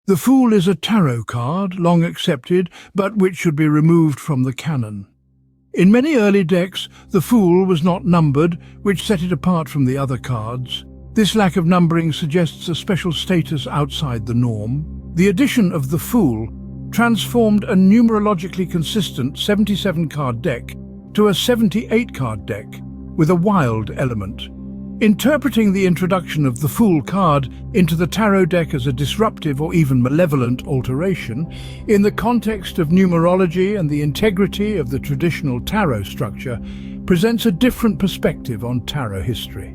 The Fool is a tarot card, long accepted, but which should be removed from the canon. In many early decks, the Fool was not numbered, which set it apart from the other cards. This lack of numbering suggests a special status outside the norm. The addition of the Fool transformed a numerologically consistent 77-card deck to a 78-card deck with a wild element. Interpreting the introduction of the Fool card into the tarot deck as a disruptive or even malevolent alteration, in the context of numerology and the integrity of the traditional tarot structure, presents a different perspective on tarot history.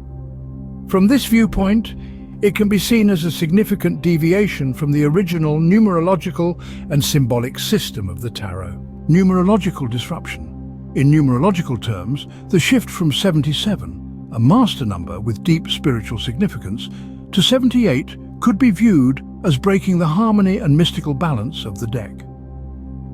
From this viewpoint, it can be seen as a significant deviation from the original numerological and symbolic system of the tarot. Numerological disruption. In numerological terms, the shift from 77, a master number with deep spiritual significance, to 78 could be viewed as breaking the harmony and mystical balance of the deck.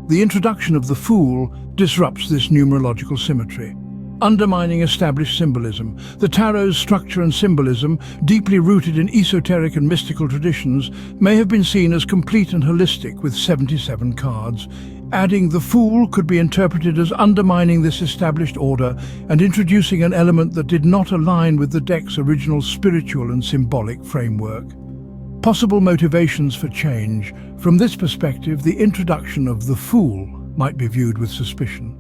The introduction of the Fool disrupts this numerological symmetry, undermining established symbolism. The tarot's structure and symbolism, deeply rooted in esoteric and mystical traditions, may have been seen as complete and holistic with 77 cards. Adding the Fool could be interpreted as undermining this established order and introducing an element that did not align with the deck's original spiritual and symbolic framework. Possible motivations for change. From this perspective, the introduction of the Fool might be viewed with suspicion.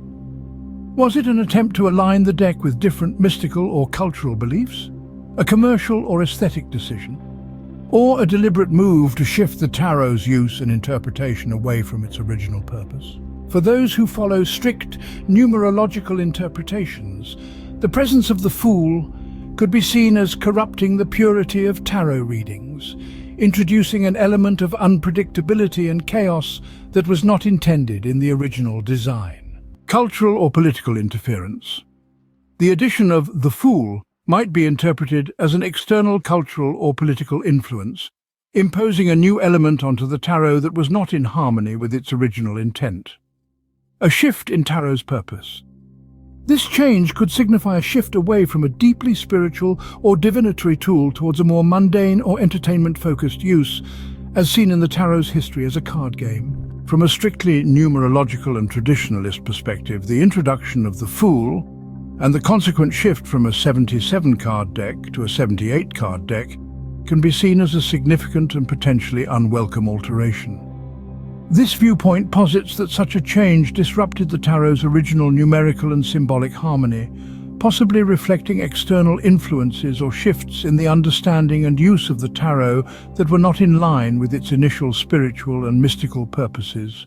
Was it an attempt to align the deck with different mystical or cultural beliefs? A commercial or aesthetic decision? Or a deliberate move to shift the tarot's use and interpretation away from its original purpose? For those who follow strict numerological interpretations, the presence of the Fool could be seen as corrupting the purity of tarot readings, introducing an element of unpredictability and chaos that was not intended in the original design. Cultural or political interference. The addition of the Fool might be interpreted as an external cultural or political influence, imposing a new element onto the tarot that was not in harmony with its original intent. A shift in tarot's purpose. This change could signify a shift away from a deeply spiritual or divinatory tool towards a more mundane or entertainment-focused use, as seen in the tarot's history as a card game. From a strictly numerological and traditionalist perspective, the introduction of the Fool and the consequent shift from a 77-card deck to a 78-card deck can be seen as a significant and potentially unwelcome alteration. This viewpoint posits that such a change disrupted the tarot's original numerical and symbolic harmony, possibly reflecting external influences or shifts in the understanding and use of the tarot that were not in line with its initial spiritual and mystical purposes.